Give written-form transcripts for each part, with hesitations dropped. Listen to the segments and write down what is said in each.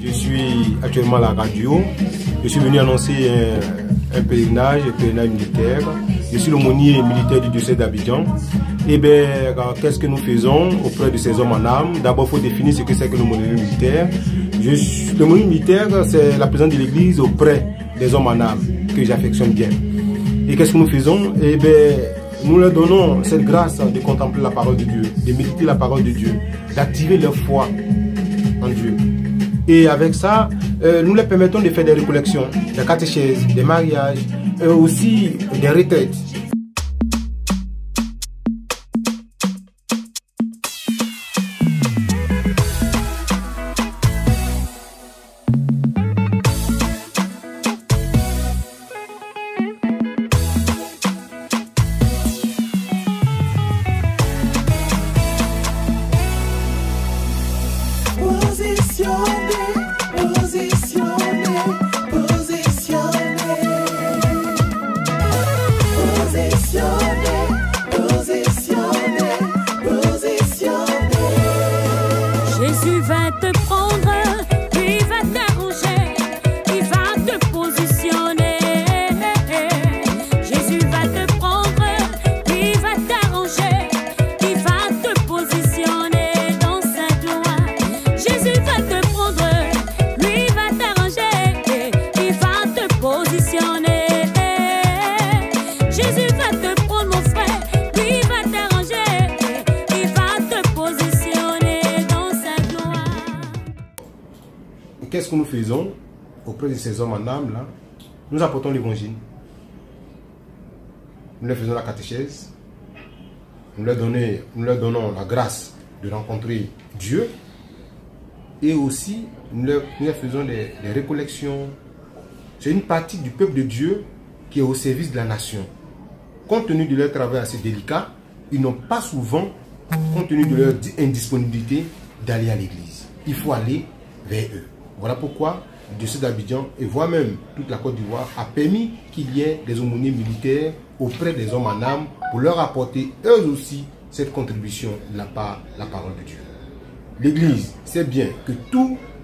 Je suis actuellement à la radio. Je suis venu annoncer un pèlerinage militaire. Je suis l'aumônier militaire du diocèse d'Abidjan. Et bien, qu'est-ce que nous faisons auprès de ces hommes en âme? D'abord, il faut définir ce que c'est que l'aumônier militaire. L'aumônier militaire, c'est la présence de l'Église auprès des hommes en âme, que j'affectionne bien. Et qu'est-ce que nous faisons? Eh bien, nous leur donnons cette grâce de contempler la parole de Dieu, de méditer la parole de Dieu, d'activer leur foi en Dieu. Et avec ça, nous leur permettons de faire des récollections, des catéchèses, des mariages, aussi des retraites. Jésus va te prendre, lui va t'arranger, il va te positionner. Jésus va te prendre, lui va t'arranger, il va te positionner dans sa gloire. Jésus va te prendre, lui va t'arranger, il va te positionner. Jésus va te prendre, mon frère, lui va t'arranger, il va te positionner. Qu'est-ce que nous faisons auprès de ces hommes en âme là? Nous apportons l'évangile. Nous leur faisons la catéchèse. Nous leur donnons la grâce de rencontrer Dieu. Et aussi, nous leur faisons des récollections. C'est une partie du peuple de Dieu qui est au service de la nation. Compte tenu de leur travail assez délicat, ils n'ont pas souvent, compte tenu de leur indisponibilité, d'aller à l'église. Il faut aller vers eux. Voilà pourquoi le diocèse d'Abidjan et voire même toute la Côte d'Ivoire a permis qu'il y ait des aumôniers militaires auprès des hommes en âme pour leur apporter eux aussi cette contribution de la parole de Dieu. L'Église sait bien que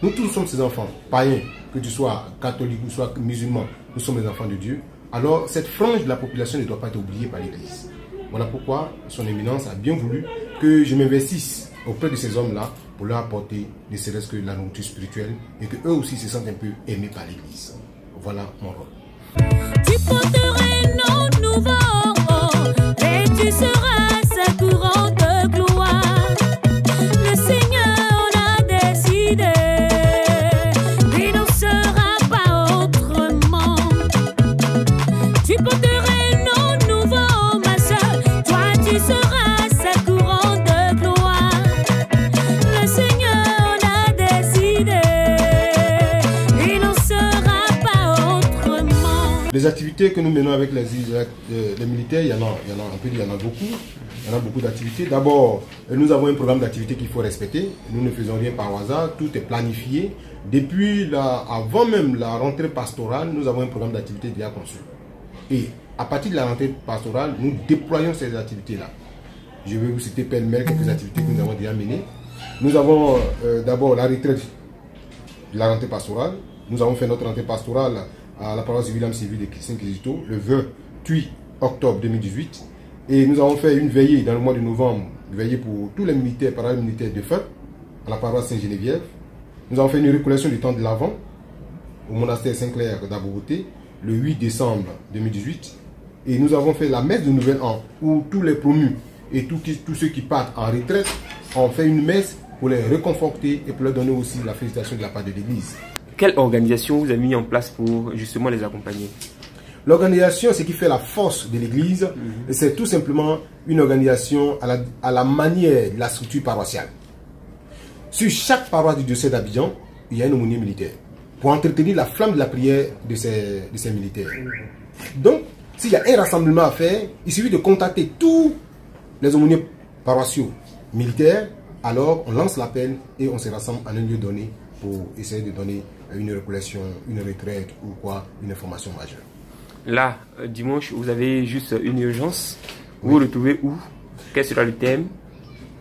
nous tous sommes ses enfants, païens, que tu sois catholique ou soit musulman, nous sommes les enfants de Dieu. Alors cette frange de la population ne doit pas être oubliée par l'Église. Voilà pourquoi son éminence a bien voulu que je m'investisse auprès de ces hommes-là pour leur apporter ne serait-ce que la nourriture spirituelle et que eux aussi se sentent un peu aimés par l'Église. Voilà mon rôle. Tu porteras un nom nouveau et tu seras sa couronne de gloire. Le Seigneur en a décidé, il n'en sera pas autrement. Tu porteras un nom nouveau, ma soeur, toi tu seras sa couronne de gloire. Le Seigneur en a décidé, il n'en sera pas autrement. Les activités que nous menons avec les militaires, il y en a beaucoup. Il y en a beaucoup d'activités. D'abord, nous avons un programme d'activités qu'il faut respecter. Nous ne faisons rien par hasard, tout est planifié. Depuis avant même la rentrée pastorale, nous avons un programme d'activités déjà conçu. Et à partir de la rentrée pastorale, nous déployons ces activités-là. Je vais vous citer pêle-mêle quelques activités que nous avons déjà menées. Nous avons d'abord la retraite de la rentrée pastorale. Nous avons fait notre rentrée pastorale à la paroisse William Civil de Saint-Kizito le 28 octobre 2018. Et nous avons fait une veillée dans le mois de novembre, une veillée pour tous les militaires, paramilitaires de feu, à la paroisse Saint-Geneviève. Nous avons fait une récollection du temps de l'Avent au monastère Saint-Clair d'Aboboté le 8 décembre 2018. Et nous avons fait la messe de Nouvel An où tous les promus et tous ceux qui partent en retraite ont fait une messe pour les réconforter et pour leur donner aussi la félicitation de la part de l'Église. Quelle organisation vous avez mis en place pour justement les accompagner? L'organisation, ce qui fait la force de l'Église, c'est tout simplement une organisation à la manière de la structure paroissiale. Sur chaque paroisse du diocèse d'Abidjan, il y a un aumônier militaire pour entretenir la flamme de la prière de ces militaires. Donc, s'il y a un rassemblement à faire, il suffit de contacter tous les aumôniers paroissiaux militaires, alors on lance l'appel et on se rassemble en un lieu donné pour essayer de donner une récollection, une retraite ou quoi, une information majeure. Là, dimanche, vous avez juste une urgence. Vous vous retrouvez où? Quel sera le thème?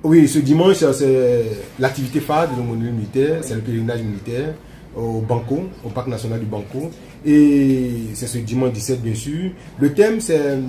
Oui, ce dimanche, c'est l'activité phare de l'aumônerie militaire, c'est le pèlerinage militaire. au Banco, au Parc national du Banco. Et c'est ce dimanche 17 bien sûr. Le thème c'est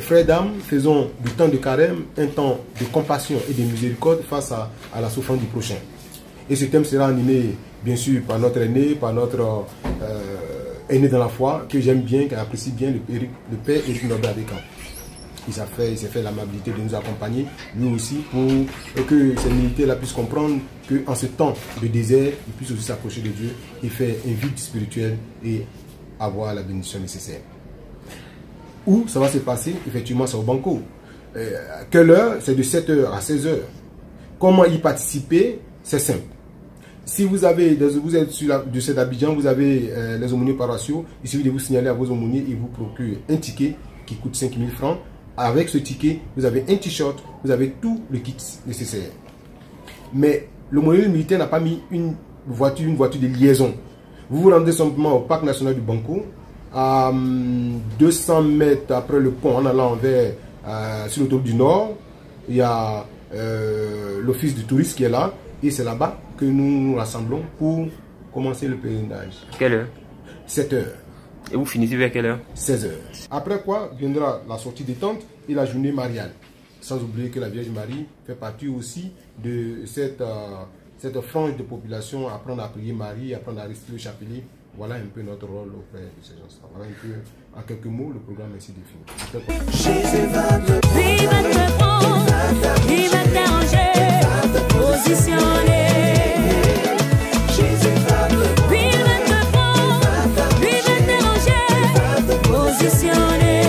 frères d'âmes, faisons du temps de carême un temps de compassion et de miséricorde face à la souffrance du prochain. Et ce thème sera animé bien sûr par notre aîné, par notre aîné dans la foi, que j'aime bien, que j'apprécie bien, le père Éric Norbert Adécan. Il s'est fait l'amabilité de nous accompagner, lui aussi, pour que ces militaires-là puissent comprendre qu'en ce temps de désert, ils puissent aussi s'approcher de Dieu et faire un vide spirituel et avoir la bénédiction nécessaire. Où ça va se passer? Effectivement, c'est au Banco. Quelle heure? C'est de 7h à 16h. Comment y participer? C'est simple. Si vous êtes sur de cet Abidjan, vous avez les aumôniers paroissiaux, il suffit de vous signaler à vos aumôniers et vous procurez un ticket qui coûte 5 000 francs. Avec ce ticket, vous avez un t-shirt, vous avez tout le kit nécessaire. Mais l'aumônier militaire n'a pas mis une voiture de liaison. Vous vous rendez simplement au Parc national du Banco, à 200 mètres après le pont, en allant vers sur l'autoroute du Nord. Il y a l'office du tourisme qui est là. Et c'est là-bas que nous nous rassemblons pour commencer le pèlerinage. Quelle heure? 7h. Et vous finissez vers quelle heure? 16h. Après quoi viendra la sortie des tentes et la journée mariale. Sans oublier que la Vierge Marie fait partie aussi de cette frange de population, apprendre à prier Marie, apprendre à rester le chapelet. Voilà un peu notre rôle auprès de ces gens-là. Voilà un peu, en quelques mots, le programme ainsi défini. Jésus va te prendre, il va t'arranger, positionner. Jésus va te prendre, il va te prendre, il va t'arranger, positionner.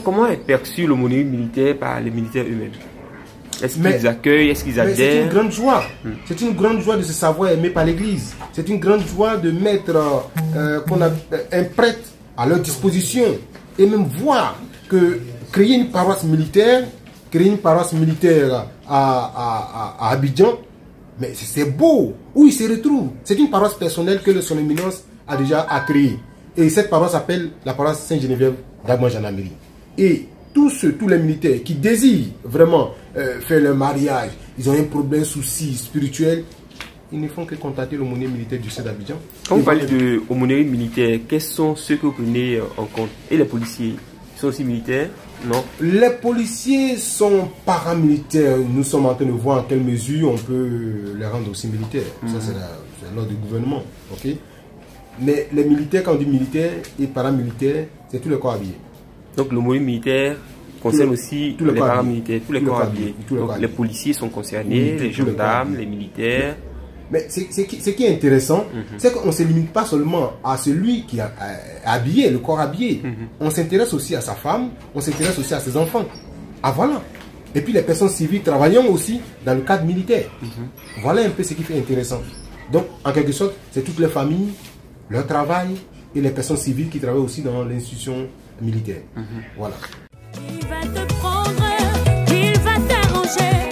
Comment est perçu l'aumônerie militaire par les militaires eux-mêmes? Est-ce qu'ils accueillent? Est-ce qu'ils adhèrent? C'est une grande joie. C'est une grande joie de se savoir aimé par l'Église. C'est une grande joie de mettre un prêtre à leur disposition. Et même voir que créer une paroisse militaire à Abidjan, mais c'est beau. Où il se retrouve? C'est une paroisse personnelle que son éminence a déjà créée. Et cette paroisse s'appelle la paroisse Sainte-Geneviève d'Agma-Janamiri. Et tous les militaires qui désirent vraiment faire leur mariage, ils ont un problème, souci spirituel, ils ne font que contacter l'aumônier militaire du Sud d'Abidjan. Quand vous parlez de l'aumônerie militaire, quels sont ceux que vous prenez en compte? Et les policiers sont aussi militaires? Non? Les policiers sont paramilitaires. Nous sommes en train de voir en quelle mesure on peut les rendre aussi militaires. Ça, c'est l'ordre du gouvernement. Okay? Mais les militaires, quand on dit militaires et paramilitaires, c'est tous les corps habillés. Donc l'aumônerie militaire concerne aussi les paramilitaires, tous les corps habillés. Donc les policiers sont concernés, les gendarmes, les militaires. Mais ce qui est intéressant, c'est qu'on ne se limite pas seulement à celui qui est habillé, le corps habillé. On s'intéresse aussi à sa femme, on s'intéresse aussi à ses enfants. Ah voilà. Et puis les personnes civiles travaillant aussi dans le cadre militaire. Voilà un peu ce qui fait intéressant. Donc en quelque sorte, c'est toutes les familles, leur travail et les personnes civiles qui travaillent aussi dans l'institution militaire. Voilà. Il va te prendre, il va t'arranger.